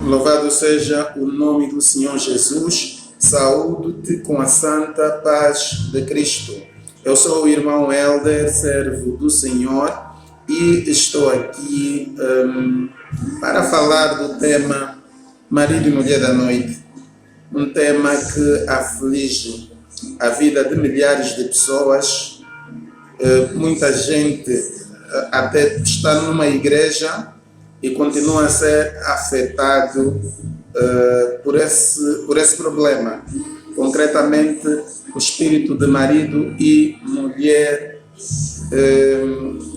Louvado seja o nome do Senhor Jesus. Saúdo-te com a santa paz de Cristo. Eu sou o irmão Helder, servo do Senhor, e estou aqui para falar do tema Marido e Mulher da Noite. Um tema que aflige a vida de milhares de pessoas. Muita gente até está numa igreja e continua a ser afetado por esse problema. Concretamente, o espírito de marido e mulher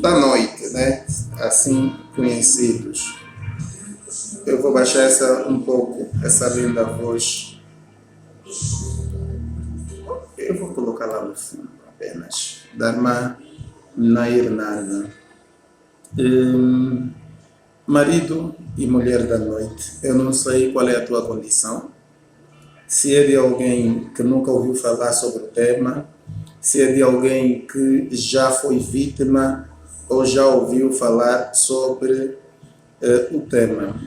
da noite, né? Assim conhecidos. Eu vou baixar um pouco essa linda voz. Eu vou colocar lá no fundo apenas. Da irmã Nairnana. Marido e mulher da noite. Eu não sei qual é a tua condição. Se é de alguém que nunca ouviu falar sobre o tema, se é de alguém que já foi vítima ou já ouviu falar sobre o tema.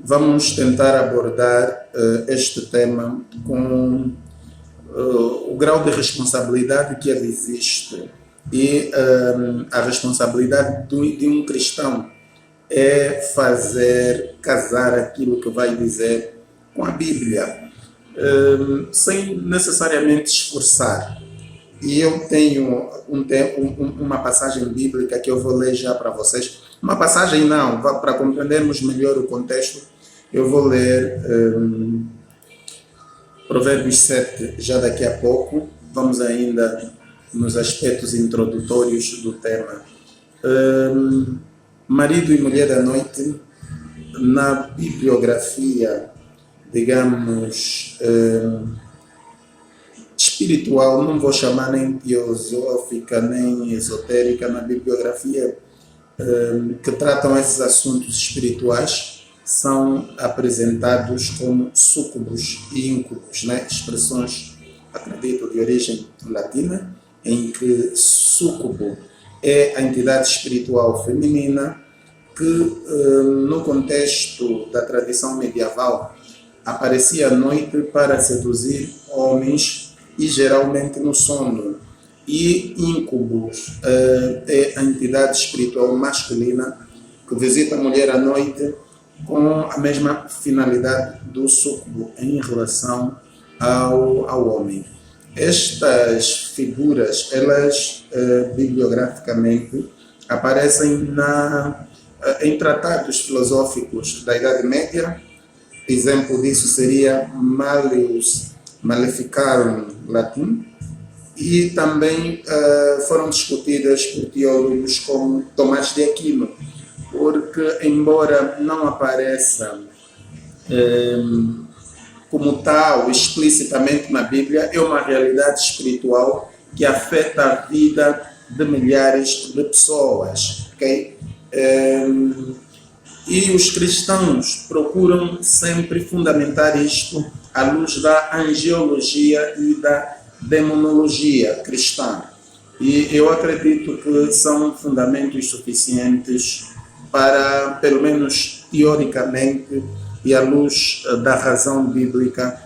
Vamos tentar abordar este tema com o grau de responsabilidade que ele existe e a responsabilidade de um cristão é fazer casar aquilo que vai dizer com a Bíblia, sem necessariamente esforçar. E eu tenho uma passagem bíblica que eu vou ler já para vocês. Uma passagem não, para compreendermos melhor o contexto, eu vou ler Provérbios 7 já daqui a pouco. Vamos ainda nos aspectos introdutórios do tema. Marido e mulher da noite, na bibliografia, digamos, espiritual, não vou chamar nem teosófica, nem esotérica, na bibliografia que tratam esses assuntos espirituais, são apresentados como súcubos e íncubos, né? Expressões, acredito, de origem latina, em que súcubo é a entidade espiritual feminina que, no contexto da tradição medieval, aparecia à noite para seduzir homens e geralmente no sono. E íncubos é a entidade espiritual masculina que visita a mulher à noite com a mesma finalidade do súcubo em relação ao homem. Estas figuras, elas bibliograficamente aparecem em tratados filosóficos da Idade Média. Exemplo disso seria Malleus Maleficarum latim, e também foram discutidas por teólogos como Tomás de Aquino, porque embora não apareça como tal, explicitamente na Bíblia, é uma realidade espiritual que afeta a vida de milhares de pessoas, ok? E os cristãos procuram sempre fundamentar isto à luz da angiologia e da demonologia cristã. E eu acredito que são fundamentos suficientes para, pelo menos teoricamente, e à luz da razão bíblica,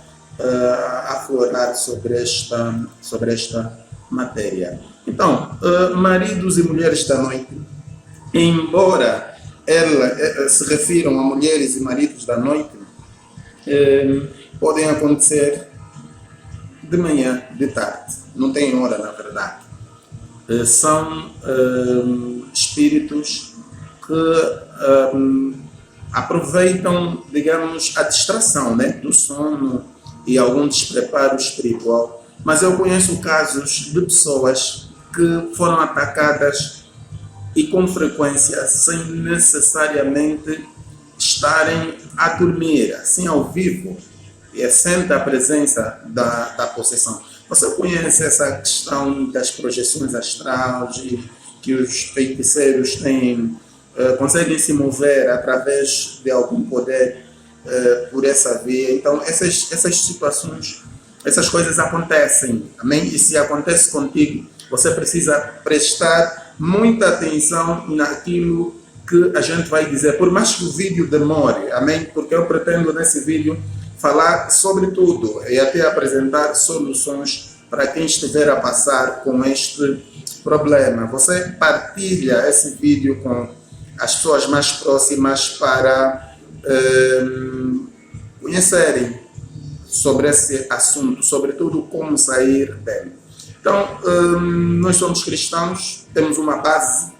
aflorar sobre esta matéria. Então, maridos e mulheres da noite, embora se refiram a mulheres e maridos da noite, podem acontecer de manhã, de tarde, não tem hora, na verdade. São espíritos que aproveitam, digamos, a distração, né, do sono e algum despreparo espiritual. Mas eu conheço casos de pessoas que foram atacadas e com frequência sem necessariamente estarem a dormir, assim ao vivo, e sente a presença da possessão. Você conhece essa questão das projeções astrais, que os feiticeiros têm, conseguem se mover através de algum poder por essa via. Então, essas situações, essas coisas acontecem, amém? E se acontece contigo, você precisa prestar muita atenção naquilo que a gente vai dizer, por mais que o vídeo demore, amém? Porque eu pretendo nesse vídeo falar sobre tudo e até apresentar soluções para quem estiver a passar com este problema. Você partilha esse vídeo com as pessoas mais próximas para conhecerem sobre esse assunto, sobretudo como sair dele. Então, nós somos cristãos, temos uma base.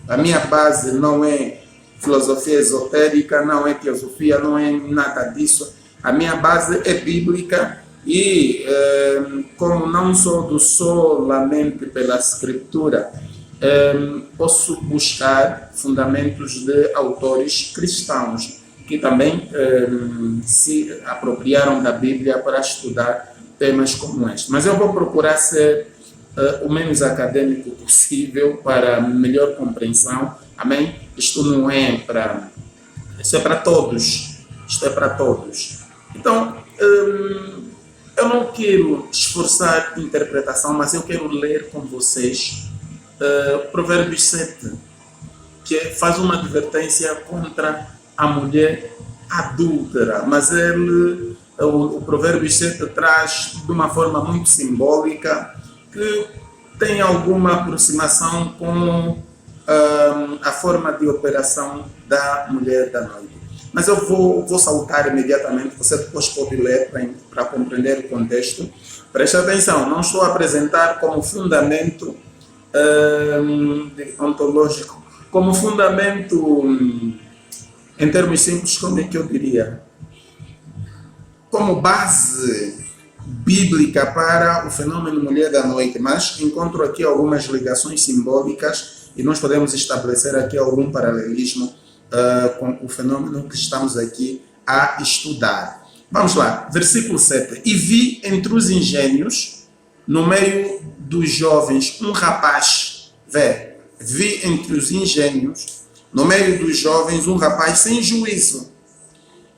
A minha base não é filosofia esotérica, não é teosofia, não é nada disso. A minha base é bíblica e, como não sou solamente pela escritura, posso buscar fundamentos de autores cristãos que também se apropriaram da Bíblia para estudar temas como este. Mas eu vou procurar ser o menos acadêmico possível para melhor compreensão. Amém? Isto não é para... Isto é para todos. Isto é para todos. Então, eu não quero esforçar interpretação, mas eu quero ler com vocês Provérbios 7, que faz uma advertência contra a mulher adúltera, mas o Provérbios 7 traz de uma forma muito simbólica que tem alguma aproximação com a forma de operação da mulher da noite. Mas eu vou saltar imediatamente, você depois pode ler para compreender o contexto. Preste atenção, não estou a apresentar como fundamento ontológico, como fundamento, em termos simples, como é que eu diria? Como base bíblica para o fenômeno mulher da noite, mas encontro aqui algumas ligações simbólicas e nós podemos estabelecer aqui algum paralelismo com o fenômeno que estamos aqui a estudar. Vamos lá, versículo 7. E vi entre os ingênuos, no meio dos jovens, um rapaz, vi entre os ingênuos, no meio dos jovens, um rapaz sem juízo.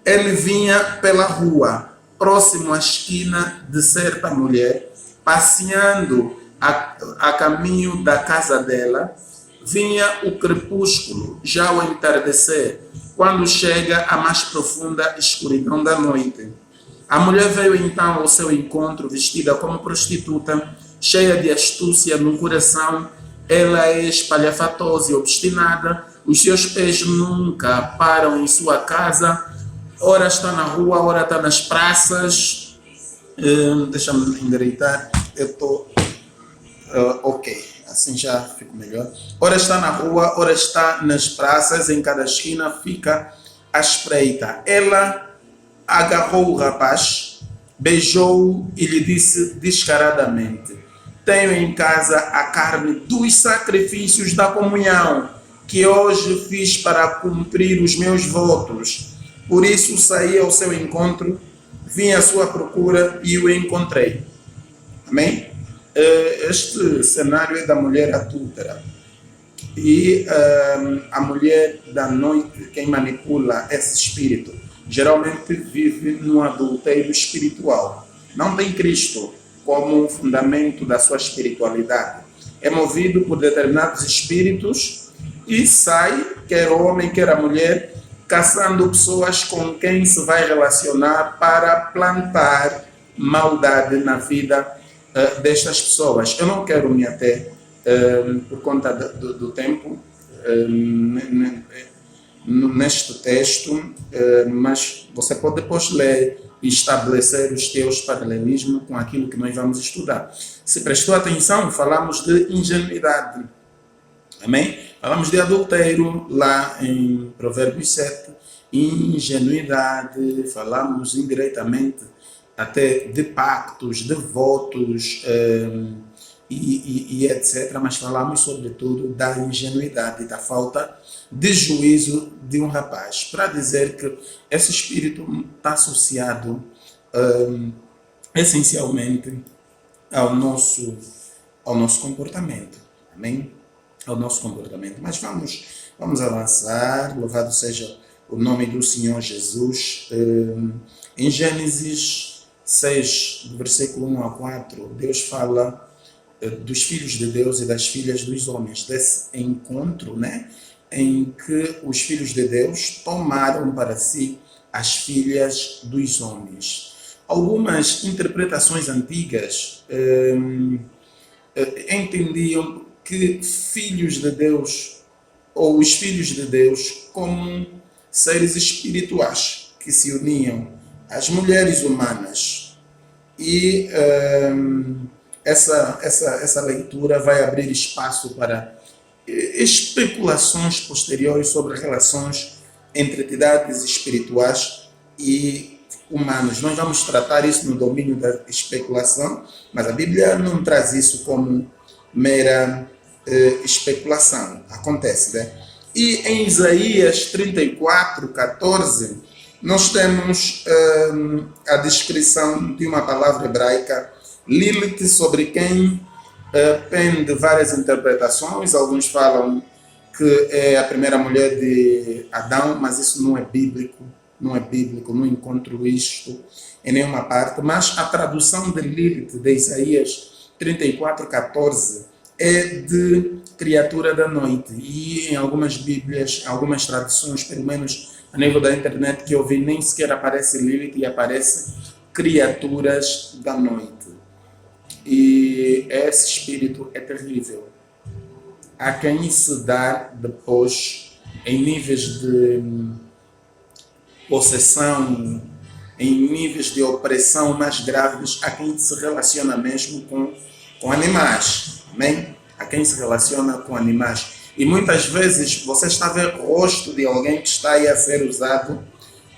Ele vinha pela rua, próximo à esquina de certa mulher, passeando a caminho da casa dela. Vinha o crepúsculo, já ao entardecer, quando chega a mais profunda escuridão da noite. A mulher veio então ao seu encontro, vestida como prostituta, cheia de astúcia no coração. Ela é espalhafatosa e obstinada, os seus pés nunca param em sua casa, ora está na rua, ora está nas praças. Deixa-me endireitar, eu estou... ok. Assim já fico melhor. Ora está na rua, ora está nas praças, em cada esquina fica à espreita. Ela agarrou o rapaz, beijou-o e lhe disse descaradamente: tenho em casa a carne dos sacrifícios da comunhão, que hoje fiz para cumprir os meus votos. Por isso saí ao seu encontro, vim à sua procura e o encontrei. Amém? Este cenário é da mulher adúltera. E a mulher da noite, quem manipula esse espírito, geralmente vive no adultério espiritual. Não tem Cristo como um fundamento da sua espiritualidade. É movido por determinados espíritos e sai, quer o homem, quer a mulher, caçando pessoas com quem se vai relacionar para plantar maldade na vida destas pessoas. Eu não quero me ater, por conta do tempo, neste texto, mas você pode depois ler e estabelecer os teus paralelismos com aquilo que nós vamos estudar. Se prestou atenção, falamos de ingenuidade. Amém? Falamos de adultério lá em Provérbios 7, ingenuidade, falamos indiretamente até de pactos, de votos e etc. Mas falamos sobretudo da ingenuidade, da falta de juízo de um rapaz, para dizer que esse espírito está associado essencialmente ao nosso comportamento. Amém? Ao nosso comportamento. Mas vamos avançar, louvado seja o nome do Senhor Jesus. Em Gênesis 6, do versículo 1 a 4, Deus fala dos filhos de Deus e das filhas dos homens, desse encontro, né, em que os filhos de Deus tomaram para si as filhas dos homens. Algumas interpretações antigas entendiam que filhos de Deus, ou os filhos de Deus, como seres espirituais que se uniam às mulheres humanas. E essa leitura vai abrir espaço para especulações posteriores sobre relações entre entidades espirituais e humanos. Nós vamos tratar isso no domínio da especulação, mas a Bíblia não traz isso como mera especulação. Acontece, né? E em Isaías 34, 14, nós temos a descrição de uma palavra hebraica, Lilith, sobre quem pende várias interpretações. Alguns falam que é a primeira mulher de Adão, mas isso não é bíblico, não encontro isto em nenhuma parte. Mas a tradução de Lilith de Isaías 34, 14 é de criatura da noite, e em algumas Bíblias, algumas traduções, pelo menos a nível da internet que eu vi, nem sequer aparece Lilith e aparece criaturas da noite. E esse espírito é terrível. Há quem se dá depois em níveis de possessão, em níveis de opressão mais graves, há quem se relaciona mesmo com animais. Amém? Há quem se relaciona com animais. E muitas vezes você está a ver o rosto de alguém que está aí a ser usado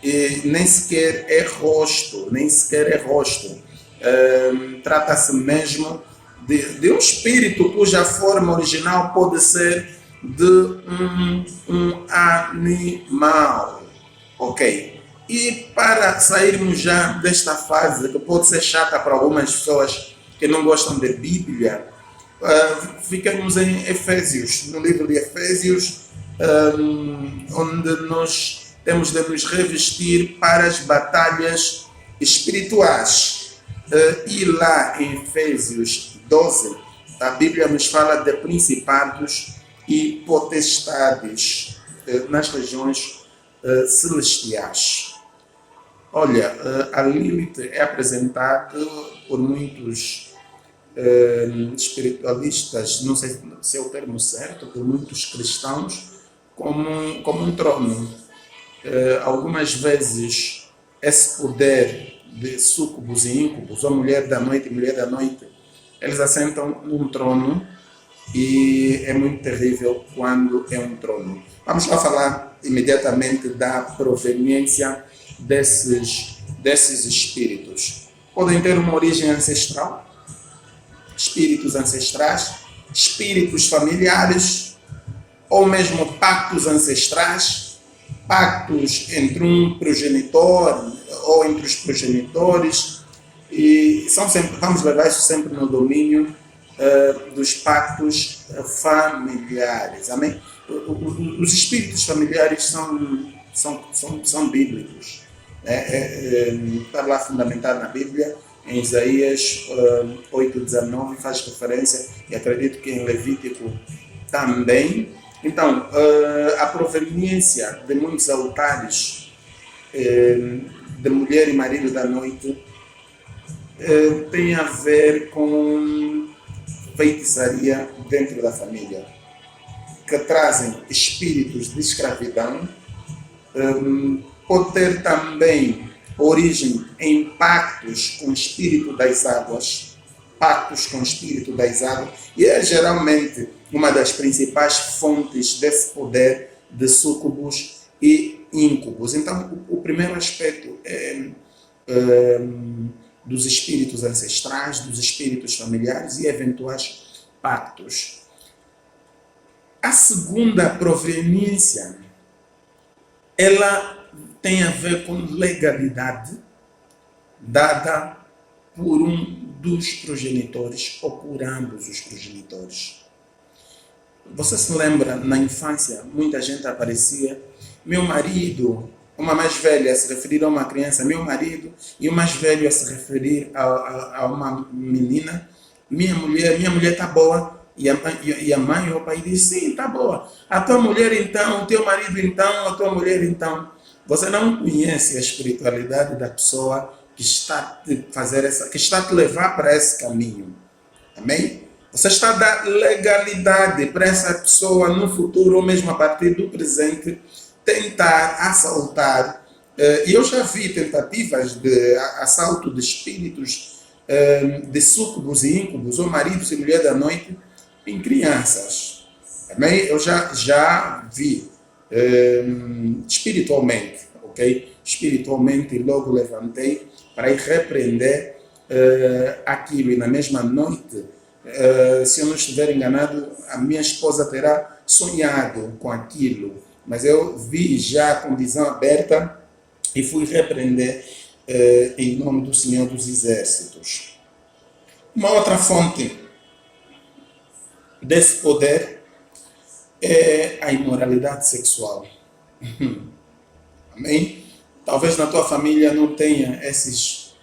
e nem sequer é rosto. Trata-se mesmo de um espírito cuja forma original pode ser de um animal. Ok. E para sairmos já desta fase, que pode ser chata para algumas pessoas que não gostam de Bíblia, ficamos em Efésios, no livro de Efésios, onde nós temos de nos revestir para as batalhas espirituais. E lá em Efésios 12, a Bíblia nos fala de principados e potestades nas regiões celestiais. Olha, a Lilith é apresentada por muitos espiritualistas, não sei se é o termo certo, por muitos cristãos, como um trono. Algumas vezes esse poder de súcubos e íncubos, ou mulher da noite, eles assentam num trono, e é muito terrível quando é um trono. Vamos lá falar imediatamente da proveniência desses espíritos. Podem ter uma origem ancestral, espíritos ancestrais, espíritos familiares, ou mesmo pactos ancestrais, pactos entre um progenitor ou entre os progenitores, e vamos levar isso sempre no domínio dos pactos familiares. Amém? Os espíritos familiares são bíblicos. Está lá fundamentado na Bíblia. Em Isaías 8:19 faz referência, e acredito que em Levítico também. Então, a proveniência de muitos altares de mulher e marido da noite tem a ver com feitiçaria dentro da família, que trazem espíritos de escravidão. Pode ter também origem em pactos com o espírito das águas, e é geralmente uma das principais fontes desse poder de súcubos e íncubos. Então, o primeiro aspecto é dos espíritos ancestrais, dos espíritos familiares e eventuais pactos. A segunda proveniência, ela tem a ver com legalidade dada por um dos progenitores ou por ambos os progenitores. Você se lembra, na infância, muita gente aparecia, meu marido, uma mais velha a se referir a uma criança, meu marido, e o mais velho a se referir a uma menina, minha mulher está boa, E a mãe ou o pai diz, sim, tá boa. A tua mulher então, o teu marido então, a tua mulher então. Você não conhece a espiritualidade da pessoa que está a te fazer que está a te levar para esse caminho. Amém? Você está a dar legalidade para essa pessoa no futuro ou mesmo a partir do presente tentar assaltar. E eu já vi tentativas de assalto de espíritos de súcubos e íncubos, ou maridos e mulheres da noite, em crianças. Amém? Eu já vi espiritualmente, ok? Espiritualmente logo levantei para ir repreender aquilo, e na mesma noite, se eu não estiver enganado, a minha esposa terá sonhado com aquilo, mas eu vi já com visão aberta e fui repreender em nome do Senhor dos Exércitos. Uma outra fonte desse poder é a imoralidade sexual. Amém? Talvez na tua família não tenha esses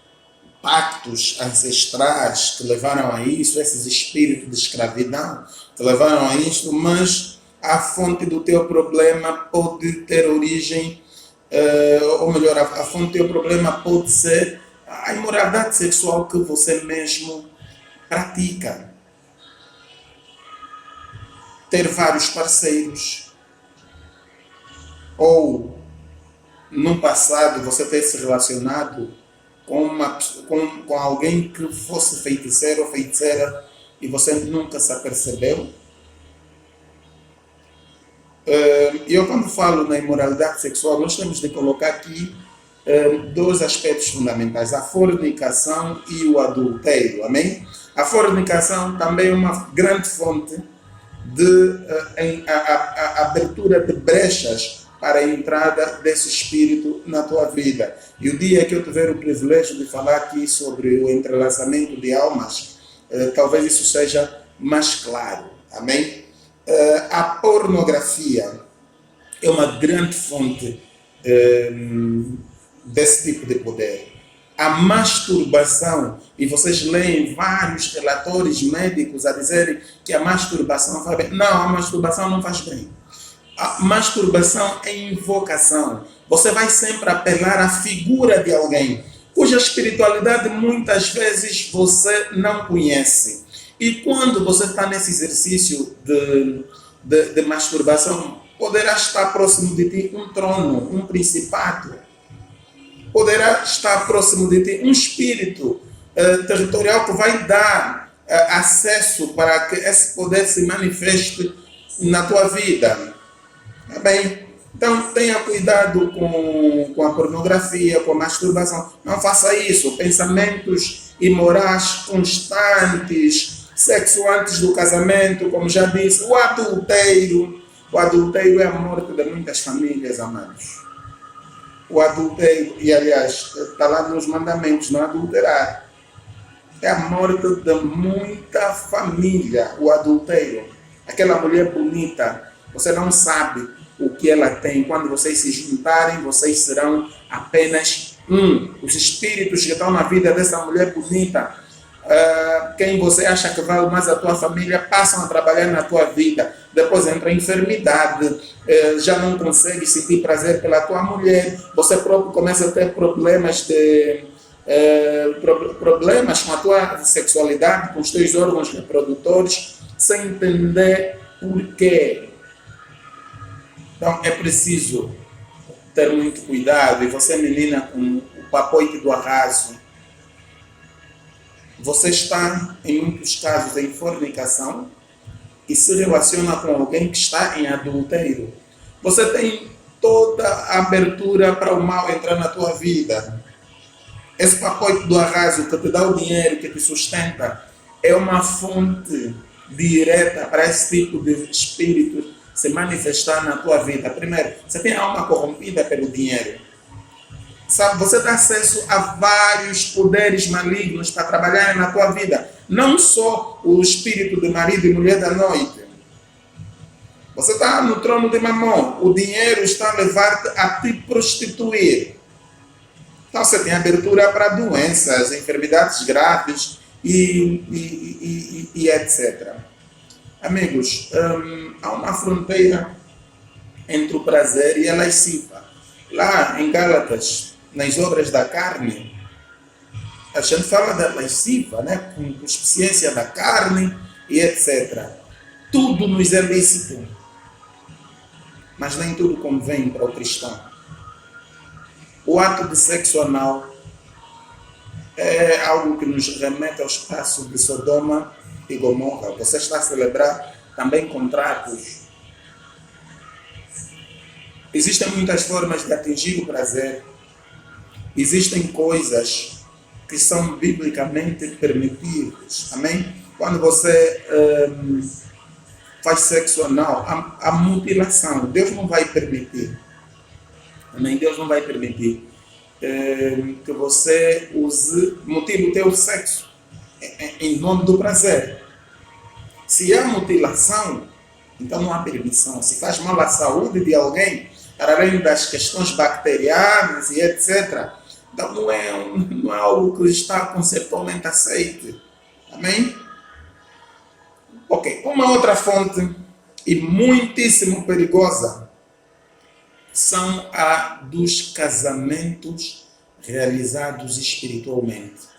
pactos ancestrais que levaram a isso, esses espíritos de escravidão que levaram a isso, mas a fonte do teu problema pode ter origem, ou melhor, a fonte do teu problema pode ser a imoralidade sexual que você mesmo pratica. Ter vários parceiros, ou no passado você ter se relacionado com alguém que fosse feiticeiro ou feiticeira e você nunca se apercebeu. Eu quando falo na imoralidade sexual, nós temos de colocar aqui dois aspectos fundamentais, a fornicação e o adultério, amém? A fornicação também é uma grande fonte de a abertura de brechas para a entrada desse espírito na tua vida. E o dia que eu tiver o privilégio de falar aqui sobre o entrelaçamento de almas, talvez isso seja mais claro, amém? A pornografia é uma grande fonte desse tipo de poder. A masturbação, e vocês leem vários relatórios médicos a dizerem que a masturbação faz bem. Não, a masturbação não faz bem. A masturbação é invocação. Você vai sempre apelar à figura de alguém, cuja espiritualidade muitas vezes você não conhece. E quando você está nesse exercício de masturbação, poderá estar próximo de ti um trono, um principado. Poderá estar próximo de ti um espírito territorial que vai dar acesso para que esse poder se manifeste na tua vida. Tá bem? Então tenha cuidado com a pornografia, com a masturbação. Não faça isso. Pensamentos imorais constantes, sexo antes do casamento, como já disse, o adultério. O adultério é a morte de muitas famílias, amados. O adultério, e aliás, está lá nos mandamentos, não adulterar. É a morte de muita família, o adultério. Aquela mulher bonita, você não sabe o que ela tem. Quando vocês se juntarem, vocês serão apenas um. Os espíritos que estão na vida dessa mulher bonita, quem você acha que vale mais a tua família, passam a trabalhar na tua vida. Depois entra a enfermidade, já não consegue sentir prazer pela tua mulher, você próprio começa a ter problemas com a tua sexualidade, com os teus órgãos reprodutores, sem entender porquê. Então é preciso ter muito cuidado. E você, menina, com o papoite do arraso, você está, em muitos casos, em fornicação e se relaciona com alguém que está em adultério. Você tem toda a abertura para o mal entrar na tua vida. Esse papoite do arraso que te dá o dinheiro, que te sustenta, é uma fonte direta para esse tipo de espírito se manifestar na tua vida. Primeiro, você tem a alma corrompida pelo dinheiro. Sabe, você dá acesso a vários poderes malignos para trabalhar na tua vida. Não só o espírito de marido e mulher da noite. Você está no trono de Mamon. O dinheiro está a levar-te a te prostituir. Então você tem abertura para doenças, enfermidades graves e etc. Amigos, há uma fronteira entre o prazer e a lasciva. Lá em Gálatas, nas obras da carne, a gente fala da lasciva, né? Com consciência da carne e etc. Tudo nos é lícito, mas nem tudo convém para o cristão. O ato de sexo anal é algo que nos remete ao espaço de Sodoma e Gomorra. Você está a celebrar também contratos. Existem muitas formas de atingir o prazer. Existem coisas que são biblicamente permitidas. Amém? Quando você faz sexo anal, a mutilação, Deus não vai permitir. Amém? Deus não vai permitir que você mutile o teu sexo em nome do prazer. Se há mutilação, então não há permissão. Se faz mal à saúde de alguém, para além das questões bacterianas e etc., então não é algo que está conceptualmente aceito. Amém? Ok. Uma outra fonte, e muitíssimo perigosa, são a dos casamentos realizados espiritualmente.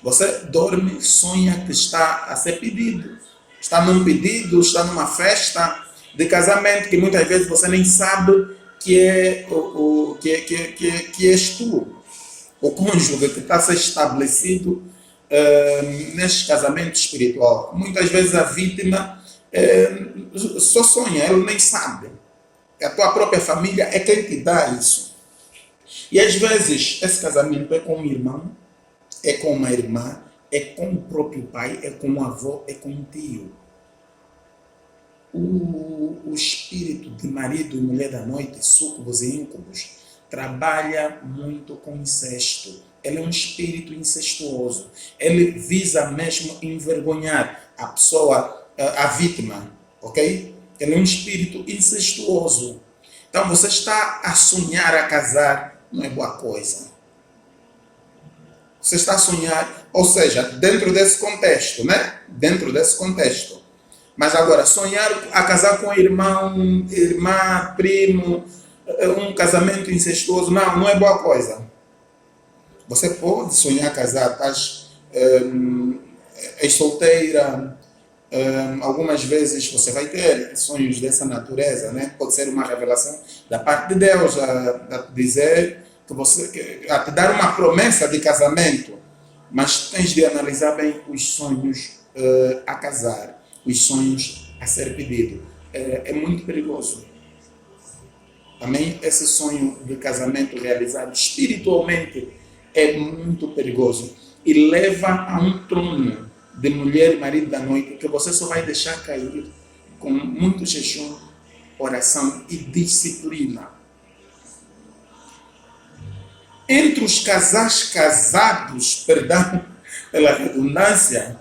Você dorme, sonha que está a ser pedido. Está num pedido, está numa festa de casamento que muitas vezes você nem sabe que és tu, o cônjuge que está a ser estabelecido neste casamento espiritual. Muitas vezes a vítima só sonha, ela nem sabe. A tua própria família é quem te dá isso. E às vezes esse casamento é com um irmão, é com uma irmã, é com o próprio pai, é com o avô, é com o tio. O espírito de marido e mulher da noite, súcubos e íncubos, trabalha muito com incesto. Ele é um espírito incestuoso. Ele visa mesmo envergonhar a pessoa, a vítima, ok? Ele é um espírito incestuoso. Então você está a sonhar a casar, não é boa coisa. Você está a sonhar, ou seja, dentro desse contexto, né? Dentro desse contexto. Mas agora, sonhar a casar com irmão, irmã, primo, um casamento incestuoso, não é boa coisa. Você pode sonhar casar, estás solteira, algumas vezes você vai ter sonhos dessa natureza, né? Pode ser uma revelação da parte de Deus, a te dizer a te dar uma promessa de casamento, mas tens de analisar bem os sonhos a casar, os sonhos a ser pedido. É muito perigoso. Amém? Esse sonho de casamento realizado espiritualmente é muito perigoso e leva a um trono de mulher e marido da noite que você só vai deixar cair com muito jejum, oração e disciplina. Entre os casais casados, perdão pela redundância,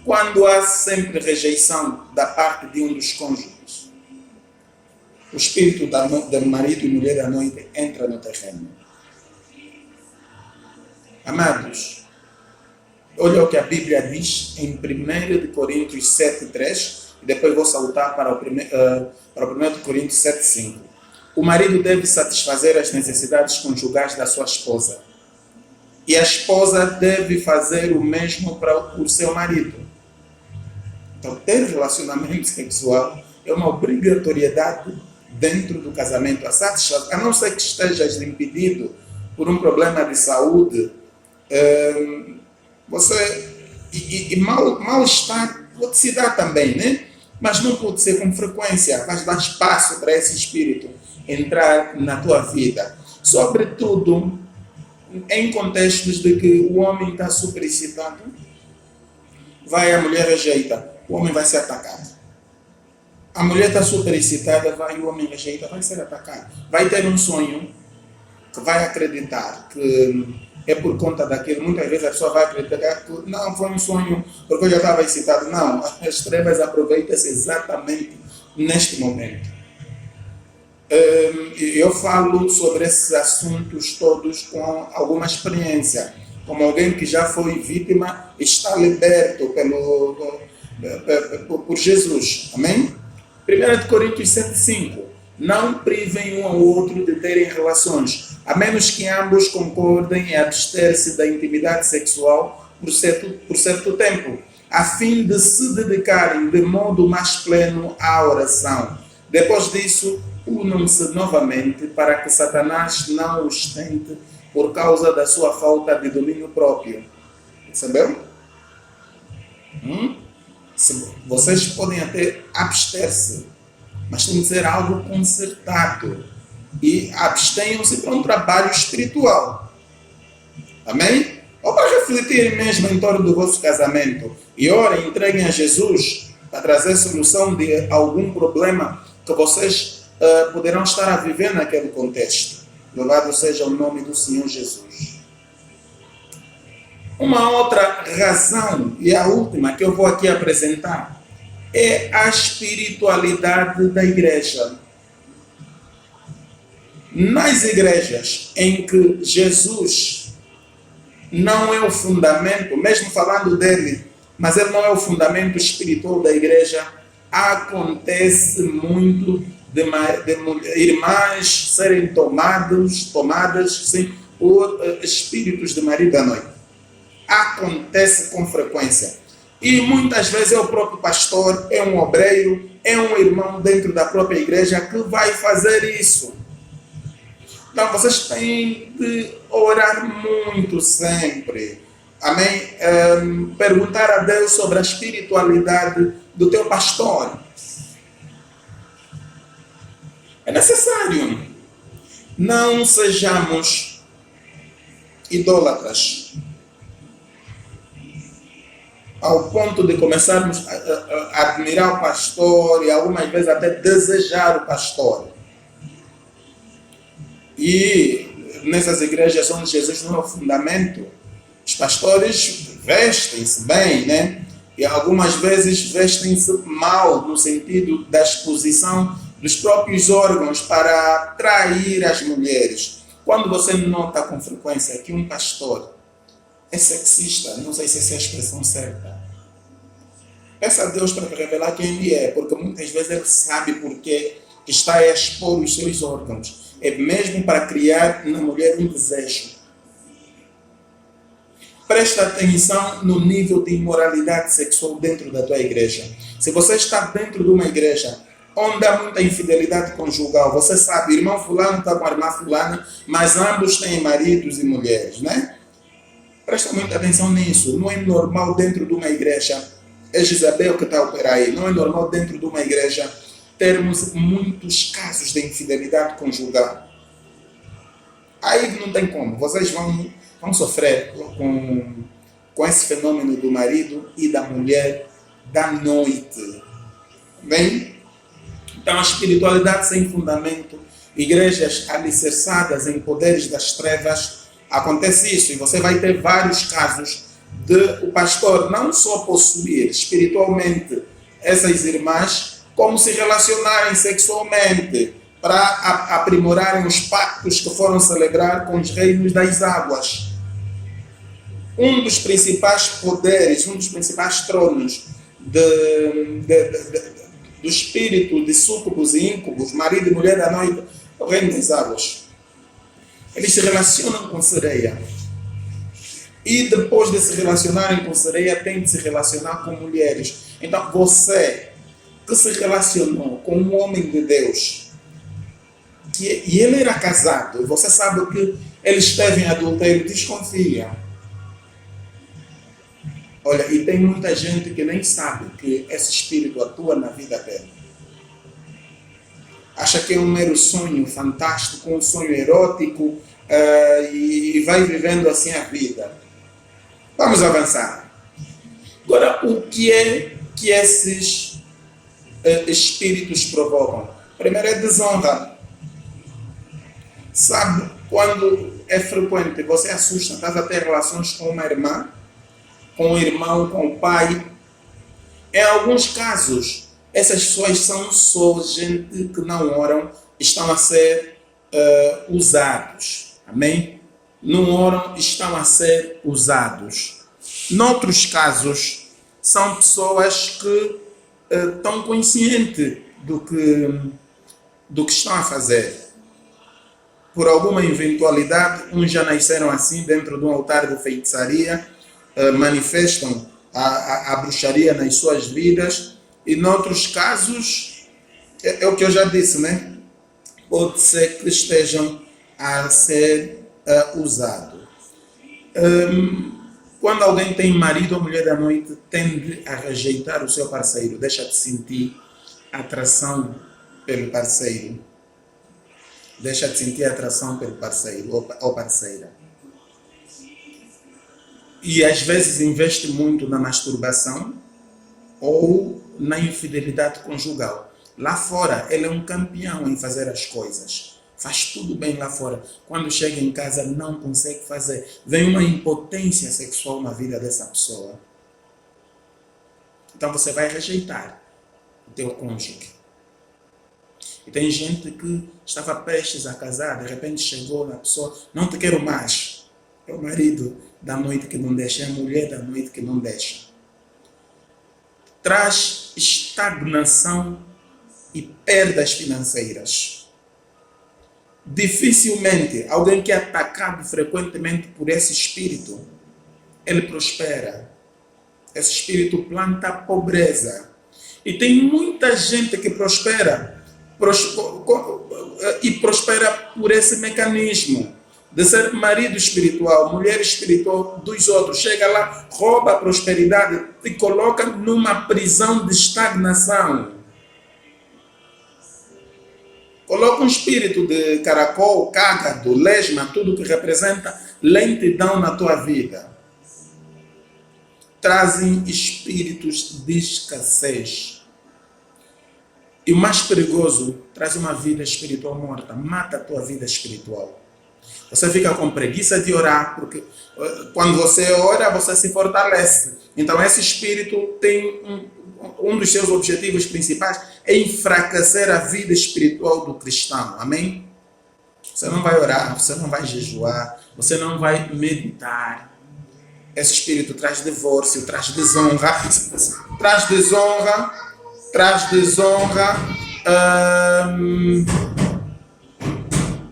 quando há sempre rejeição da parte de um dos cônjuges, o espírito do marido e mulher da noite entra no terreno. Amados, olha o que a Bíblia diz em 1 Coríntios 7:3, e depois vou saltar para o 1 Coríntios 7:5. O marido deve satisfazer as necessidades conjugais da sua esposa, e a esposa deve fazer o mesmo para o seu marido. Então, ter relacionamento sexual é uma obrigatoriedade dentro do casamento, a não ser que estejas impedido por um problema de saúde. Mal-estar pode se dar também, né? Mas não pode ser com frequência. Vais dar espaço para esse espírito entrar na tua vida. Sobretudo em contextos de que o homem está super excitado, vai a mulher rejeita, o homem vai ser atacado. A mulher está super excitada, vai o homem rejeita, vai ser atacado. Vai ter um sonho que vai acreditar que é por conta daquilo. Muitas vezes a pessoa vai acreditar que não, foi um sonho porque eu já estava excitado. Não, as trevas aproveitam-se exatamente neste momento. Eu falo sobre esses assuntos todos com alguma experiência. Como alguém que já foi vítima, está liberto por Jesus. Amém? 1 Coríntios 7,5. Não privem um ao outro de terem relações, a menos que ambos concordem em abster-se da intimidade sexual por certo tempo, a fim de se dedicarem de modo mais pleno à oração. Depois disso, unam-se novamente para que Satanás não os tente por causa da sua falta de domínio próprio. Percebeu? Vocês podem até abster-se, mas tem que ser algo concertado. E abstenham-se para um trabalho espiritual. Amém? Ou para refletir mesmo em torno do vosso casamento. E orem, entreguem a Jesus para trazer solução de algum problema que vocês poderão estar a viver naquele contexto. Louvado seja o nome do Senhor Jesus. Uma outra razão, e a última que eu vou aqui apresentar, é a espiritualidade da igreja. Nas igrejas em que Jesus não é o fundamento, mesmo falando dele, mas ele não é o fundamento espiritual da igreja, acontece muito de irmãs serem tomadas sim, por espíritos de marido à noite. Acontece com frequência. E muitas vezes é o próprio pastor, é um obreiro, é um irmão dentro da própria igreja que vai fazer isso. Então vocês têm de orar muito sempre. Amém? Perguntar a Deus sobre a espiritualidade do teu pastor. É necessário. Não sejamos idólatras ao ponto de começarmos a admirar o pastor e algumas vezes até desejar o pastor. E nessas igrejas onde Jesus não é o fundamento, os pastores vestem-se bem, né? E algumas vezes vestem-se mal, no sentido da exposição dos próprios órgãos para atrair as mulheres. Quando você nota com frequência que um pastor é sexista, não sei se essa é a expressão certa, peça a Deus para revelar quem ele é, porque muitas vezes ele sabe porque está a expor os seus órgãos. É mesmo para criar na mulher um desejo. Presta atenção no nível de imoralidade sexual dentro da tua igreja. Se você está dentro de uma igreja onde há muita infidelidade conjugal, você sabe, irmão fulano está com a irmã fulana, mas ambos têm maridos e mulheres, né? Presta muita atenção nisso. Não é normal dentro de uma igreja, é Jezabel que está a operar aí, não é normal dentro de uma igreja termos muitos casos de infidelidade conjugal. Aí não tem como, vocês vão sofrer com esse fenômeno do marido e da mulher da noite. Bem? Então a espiritualidade sem fundamento, igrejas alicerçadas em poderes das trevas, acontece isso. E você vai ter vários casos de o pastor não só possuir espiritualmente essas irmãs, como se relacionarem sexualmente para aprimorarem os pactos que foram celebrar com os reinos das águas. Um dos principais poderes, um dos principais tronos do espírito de súcubos e íncubos, marido e mulher da noite, é o reino das águas. Eles se relacionam com sereia. E depois de se relacionarem com sereia, têm de se relacionar com mulheres. Então você que se relacionou com um homem de Deus, e ele era casado, você sabe que ele esteve em adultério, desconfia. Olha, e tem muita gente que nem sabe que esse espírito atua na vida dele. Acha que é um mero sonho fantástico, um sonho erótico, e vai vivendo assim a vida. Vamos avançar. Agora, o que é que esses espíritos provocam? Primeiro é desonra. Sabe, quando é frequente, você assusta, estás a ter relações com uma irmã, com o irmão, com o pai. Em alguns casos, essas pessoas são só gente que não oram, estão a ser usados. Amém? Não oram, estão a ser usados. Noutros casos, são pessoas que estão conscientes do que estão a fazer. Por alguma eventualidade, uns já nasceram assim dentro de um altar de feitiçaria, manifestam a bruxaria nas suas vidas, e noutros casos, é o que eu já disse, né? Pode ser que estejam a ser usados. Quando alguém tem marido ou mulher da noite, tende a rejeitar o seu parceiro, deixa de sentir atração pelo parceiro. Deixa de sentir atração pelo parceiro ou parceira. E às vezes investe muito na masturbação ou na infidelidade conjugal. Lá fora, ele é um campeão em fazer as coisas. Faz tudo bem lá fora. Quando chega em casa, não consegue fazer. Vem uma impotência sexual na vida dessa pessoa. Então você vai rejeitar o teu cônjuge. E tem gente que estava prestes a casar, de repente chegou na pessoa, não te quero mais. É o marido da noite que não deixa, é a mulher da noite que não deixa. Traz estagnação e perdas financeiras. Dificilmente alguém que é atacado frequentemente por esse espírito, ele prospera. Esse espírito planta pobreza. E tem muita gente que prospera e prospera por esse mecanismo de ser marido espiritual, mulher espiritual dos outros. Chega lá, rouba a prosperidade, te coloca numa prisão de estagnação. Coloca um espírito de caracol, cágado, lesma, tudo que representa lentidão na tua vida. Trazem espíritos de escassez. E o mais perigoso, traz uma vida espiritual morta. Mata a tua vida espiritual. Você fica com preguiça de orar, porque quando você ora, você se fortalece. Então esse espírito tem um dos seus objetivos principais é enfraquecer a vida espiritual do cristão. Amém? Você não vai orar, você não vai jejuar, você não vai meditar. Esse espírito traz divórcio, traz desonra, traz desonra.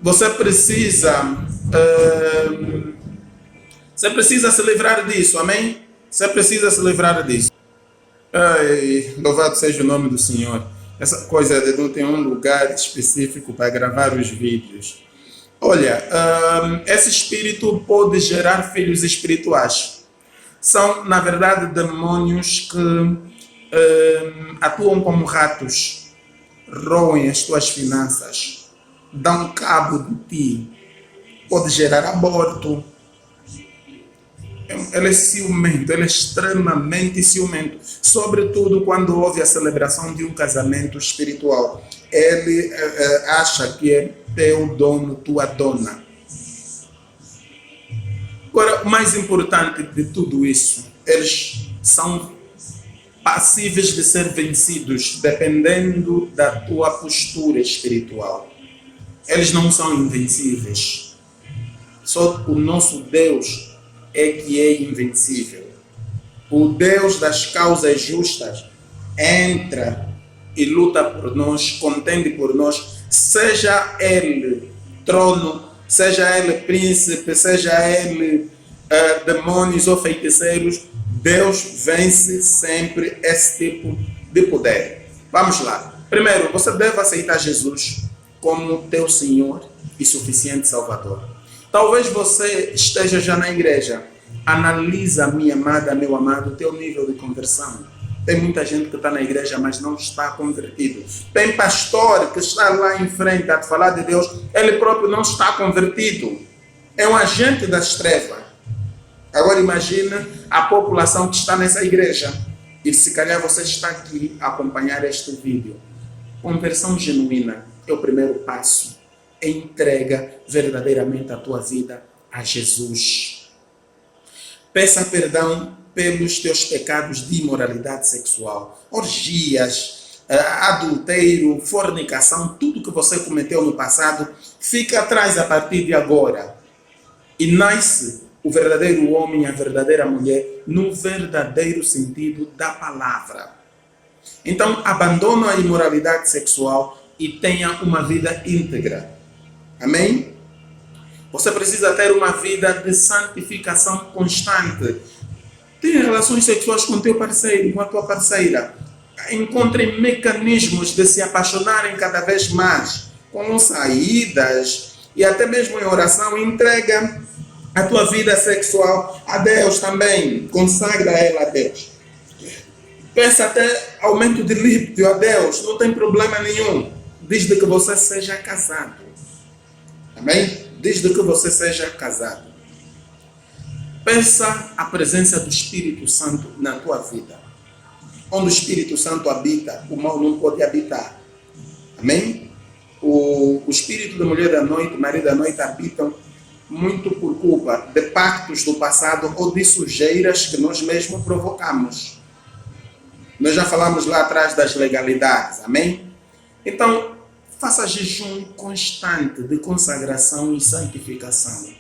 Você precisa se livrar disso, amém? Você precisa se livrar disso. Ai, louvado seja o nome do Senhor. Essa coisa de não ter um lugar específico para gravar os vídeos. Olha, esse espírito pode gerar filhos espirituais. São, na verdade, demônios que atuam como ratos, roem as tuas finanças, dão cabo de ti, pode gerar aborto. Ele é ciumento, ele é extremamente ciumento, sobretudo quando houve a celebração de um casamento espiritual. Ele acha que é teu dono, tua dona. Agora, o mais importante de tudo isso, eles são passíveis de ser vencidos, dependendo da tua postura espiritual. Eles não são invencíveis. Só o nosso Deus é que é invencível. O Deus das causas justas entra e luta por nós, contende por nós, seja ele trono, seja ele príncipe, seja ele demônios ou feiticeiros. Deus vence sempre esse tipo de poder. Vamos lá. Primeiro, você deve aceitar Jesus como teu Senhor e suficiente Salvador. Talvez você esteja já na igreja. Analisa, minha amada, meu amado, o teu nível de conversão. Tem muita gente que está na igreja, mas não está convertido. Tem pastor que está lá em frente a te falar de Deus, ele próprio não está convertido. É um agente das trevas. Agora imagina a população que está nessa igreja. E se calhar você está aqui a acompanhar este vídeo. Conversão genuína é o primeiro passo. Entrega verdadeiramente a tua vida a Jesus. Peça perdão pelos teus pecados de imoralidade sexual, orgias, adultério, fornicação, tudo que você cometeu no passado, fica atrás a partir de agora. E nasce o verdadeiro homem e a verdadeira mulher no verdadeiro sentido da palavra. Então, abandona a imoralidade sexual e tenha uma vida íntegra. Amém? Você precisa ter uma vida de santificação constante. Tenha relações sexuais com teu parceiro, com a tua parceira. Encontrem mecanismos de se apaixonarem cada vez mais, com saídas e até mesmo em oração. Entrega a tua vida sexual a Deus também. Consagra ela a Deus. Peça até aumento de líbido a Deus. Não tem problema nenhum. Desde que você seja casado. Amém? Desde que você seja casado. Peça a presença do Espírito Santo na tua vida. Onde o Espírito Santo habita, o mal não pode habitar. Amém? O espírito da mulher da noite, marido da noite, habitam muito por culpa de pactos do passado ou de sujeiras que nós mesmos provocamos. Nós já falamos lá atrás das legalidades. Amém? Então, faça jejum constante de consagração e santificação.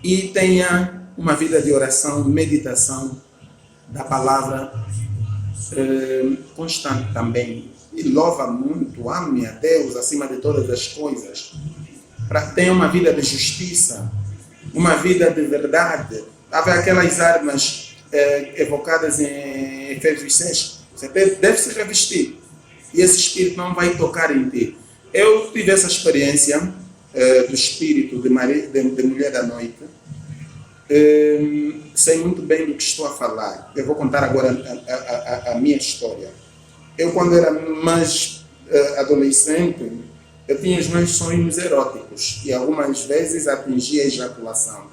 E tenha uma vida de oração, meditação da palavra constante também. E louva muito, ame a Deus acima de todas as coisas. Tenha uma vida de justiça, uma vida de verdade. Há aquelas armas evocadas em Efésios 6. Você deve se revestir. E esse espírito não vai tocar em ti. Eu tive essa experiência do espírito de mulher da noite. Sei muito bem do que estou a falar. Eu vou contar agora a minha história. Eu, quando era mais adolescente, eu tinha os meus sonhos eróticos e algumas vezes atingia a ejaculação.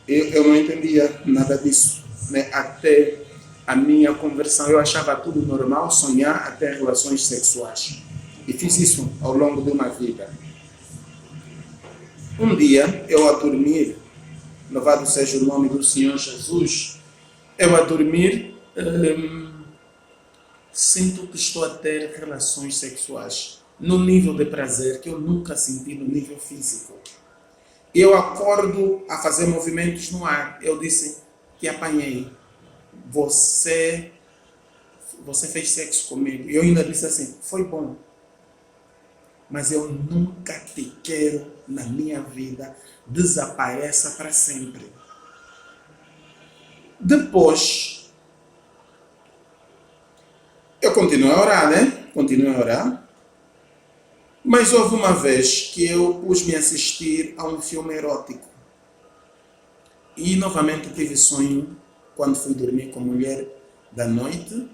Eu não entendia nada disso, né? Até a minha conversão. Eu achava tudo normal, sonhar até relações sexuais. E fiz isso ao longo de uma vida. Um dia, eu a dormir, louvado seja o nome do Senhor Jesus, eu a dormir, sinto que estou a ter relações sexuais no nível de prazer que eu nunca senti no nível físico. Eu acordo a fazer movimentos no ar. Eu disse que apanhei. Você fez sexo comigo. E eu ainda disse assim, foi bom. Mas eu nunca te quero na minha vida. Desapareça para sempre. Depois, eu continuo a orar, né? Continuo a orar. Mas houve uma vez que eu pus-me a assistir a um filme erótico. E novamente tive sonho quando fui dormir com a mulher da noite.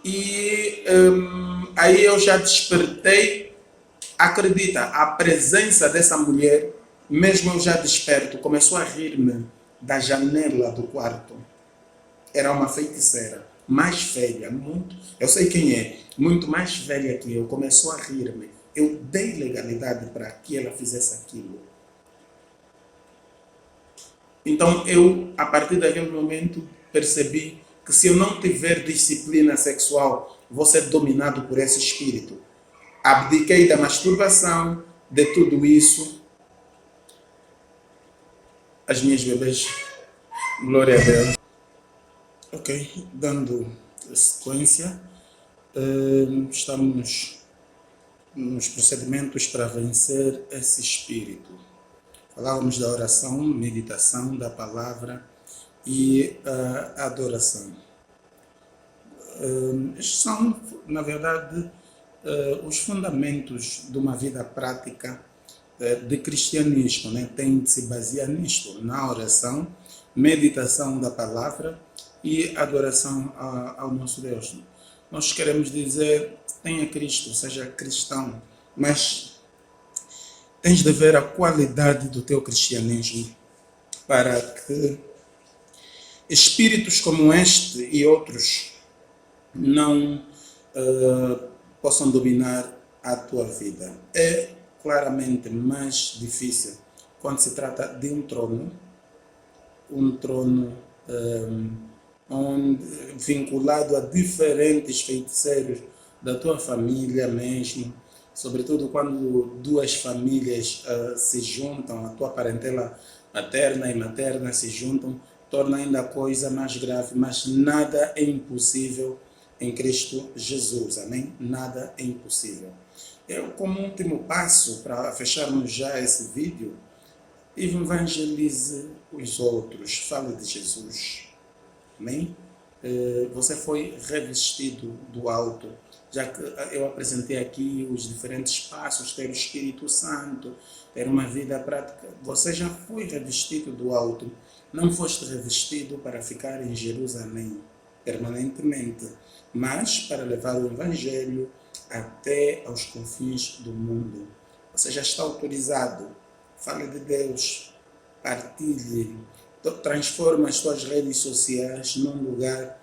E aí eu já despertei. Acredita, a presença dessa mulher, mesmo eu já desperto, começou a rir-me da janela do quarto. Era uma feiticeira, mais velha, muito, eu sei quem é, muito mais velha que eu, começou a rir-me. Eu dei legalidade para que ela fizesse aquilo. Então eu, a partir daquele momento, percebi que se eu não tiver disciplina sexual, vou ser dominado por esse espírito. Abdiquei da masturbação, de tudo isso. As minhas bebês, glória a Deus. Ok, dando sequência, estamos nos procedimentos para vencer esse espírito. Falávamos da oração, meditação, da palavra e a adoração. Estes são, na verdade, os fundamentos de uma vida prática de cristianismo, né? Tem de se basear nisto, na oração, meditação da palavra e adoração ao nosso Deus. Nós queremos dizer, tenha Cristo, seja cristão, mas tens de ver a qualidade do teu cristianismo para que espíritos como este e outros não possam dominar a tua vida. É claramente mais difícil quando se trata de um trono vinculado a diferentes feiticeiros da tua família mesmo, sobretudo quando duas famílias se juntam, a tua parentela materna e materna se juntam, torna ainda a coisa mais grave, mas nada é impossível em Cristo Jesus, amém? Nada é impossível. Eu, como último passo, para fecharmos já esse vídeo, evangelize os outros, fale de Jesus, amém? Você foi revestido do alto, já que eu apresentei aqui os diferentes passos, ter o Espírito Santo, ter uma vida prática, você já foi revestido do alto, não foste revestido para ficar em Jerusalém permanentemente, mas para levar o Evangelho até aos confins do mundo. Você já está autorizado, fale de Deus, partilhe, transforma as suas redes sociais num lugar,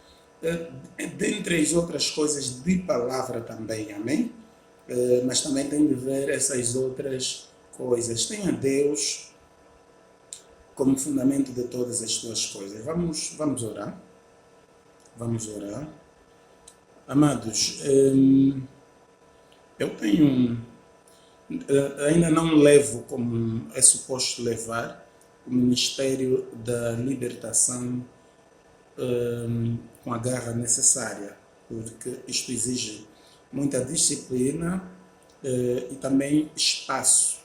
dentre as outras coisas, de palavra também, amém? Mas também tem de ver essas outras coisas. Tenha Deus como fundamento de todas as tuas coisas. Vamos orar. Vamos orar. Amados, eu tenho, ainda não levo como é suposto levar, o Ministério da Libertação com a garra necessária, porque isto exige muita disciplina e também espaço.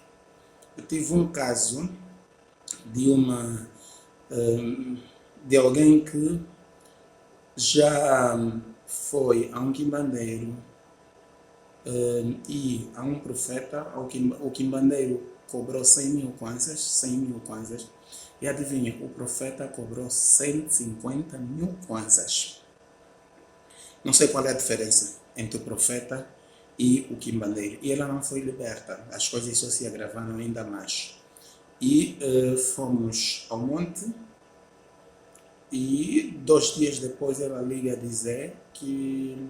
Eu tive um caso de de alguém que já foi a um quimbandeiro e a um profeta. O quimbandeiro cobrou 100.000 kwanzas, e adivinha, o profeta cobrou 150.000 kwanzas. Não sei qual é a diferença entre o profeta e o quimbandeiro. E ela não foi liberta, as coisas só se agravaram ainda mais. E fomos ao monte, e 2 dias depois ela liga a dizer que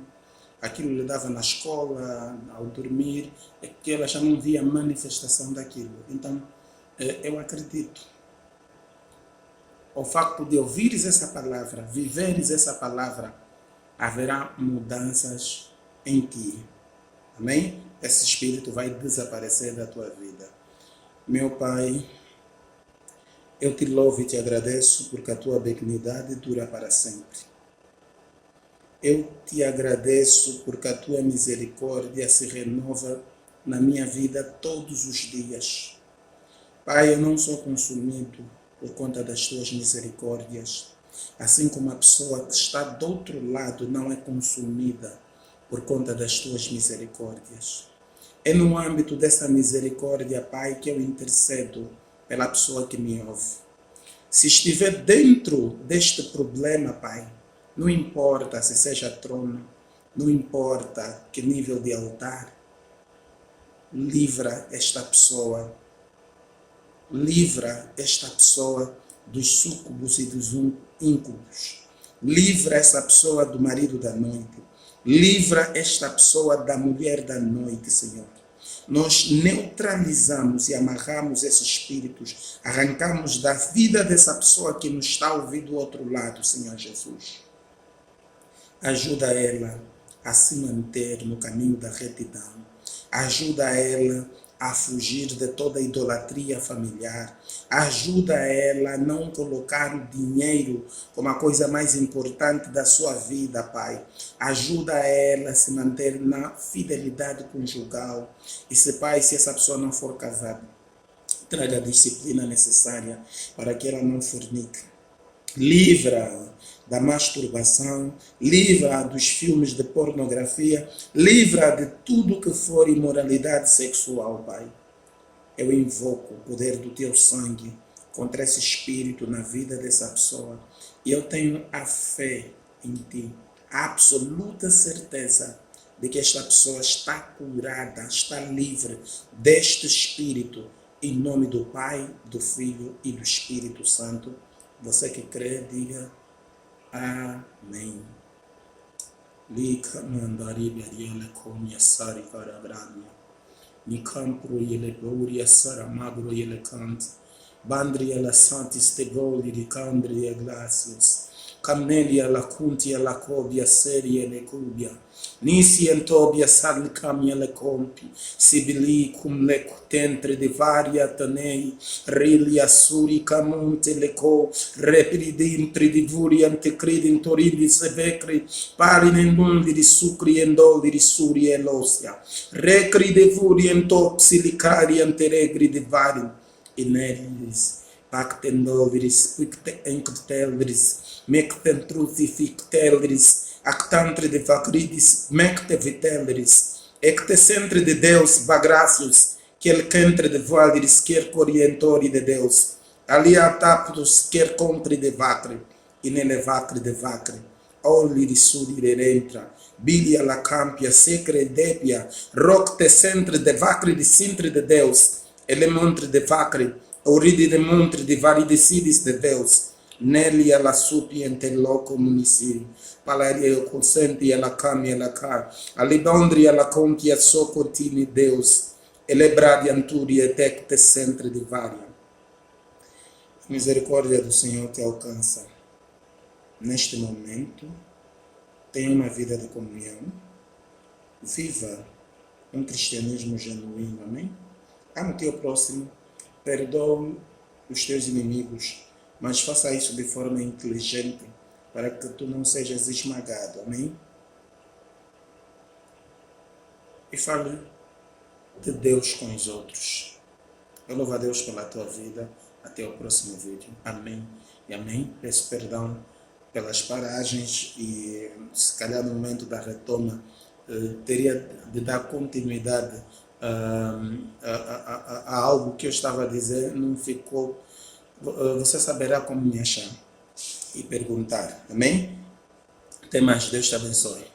aquilo lhe dava na escola, ao dormir, que ela já não via manifestação daquilo. Então, eu acredito, o facto de ouvires essa palavra, viveres essa palavra, haverá mudanças em ti. Amém? Esse espírito vai desaparecer da tua vida. Meu Pai, eu te louvo e te agradeço porque a tua benignidade dura para sempre. Eu te agradeço porque a tua misericórdia se renova na minha vida todos os dias. Pai, eu não sou consumido por conta das tuas misericórdias, assim como a pessoa que está do outro lado não é consumida por conta das tuas misericórdias. É no âmbito dessa misericórdia, Pai, que eu intercedo pela pessoa que me ouve. Se estiver dentro deste problema, Pai, não importa se seja trono, não importa que nível de altar, livra esta pessoa dos súcubos e dos íncubos. Livra essa pessoa do marido da noite. Livra esta pessoa da mulher da noite, Senhor. Nós neutralizamos e amarramos esses espíritos, arrancamos da vida dessa pessoa que nos está ouvindo do outro lado, Senhor Jesus. Ajuda ela a se manter no caminho da retidão. Ajuda ela a fugir de toda a idolatria familiar. Ajuda ela a não colocar o dinheiro como a coisa mais importante da sua vida, Pai. Ajuda ela a se manter na fidelidade conjugal. E se, Pai, se essa pessoa não for casada, traga a disciplina necessária para que ela não fornique. Livra da masturbação, livra dos filmes de pornografia, livra de tudo que for imoralidade sexual, Pai. Eu invoco o poder do teu sangue contra esse espírito na vida dessa pessoa. E eu tenho a fé em ti, a absoluta certeza de que esta pessoa está curada, está livre deste espírito, em nome do Pai, do Filho e do Espírito Santo. Você que crê, diga amém. Lika mandari beriele komia sari karagrania. Nikampro yele boria sara magro yele kant. Bandri yele santis te goli di candri e glacios. Camelia la cuntia la cobia serie le cubia. Nisi entobia sal camia le compi, sibili cum le cutentre de varia tanei, rilia surica monte le co, repridintri di vuri antecridin toridi sevecri, parin in mundi di sucri endoli di suri e losia, recri de vuri entopsi licari anteregri de varin, ineris, pacten doviris, quicte enctelris, mecten trucifictelris, actantre de vacridis, mecte vitelris, ecte centre de Deus bagracius, quel centre de valiris, quer orientori de Deus, alia taptus, quer contre de vacre, inele vacre de vacre, olli di sudi de rentra, bilia la campia, secre debia, rocte centre de vacre di sintre de Deus, ele montre de vacre, oridi de montre de varidecidis de Deus, nelia la supiente loco municiri, palaria consenti alla cami alla car, alidondri alla compia so continui Deus, e le bradi anturi e tecte centre de varia. A misericórdia do Senhor te alcança. Neste momento, tenha uma vida de comunhão, viva um cristianismo genuíno, amém? Ama o teu próximo, perdoa os teus inimigos, mas faça isso de forma inteligente, para que tu não sejas esmagado, amém? E fale de Deus com os outros. Eu louvo a Deus pela tua vida. Até o próximo vídeo. Amém e amém. Peço perdão pelas paragens e se calhar no momento da retoma teria de dar continuidade a algo que eu estava a dizer, não ficou. Você saberá como me achar e perguntar. Amém? Até mais. Deus te abençoe.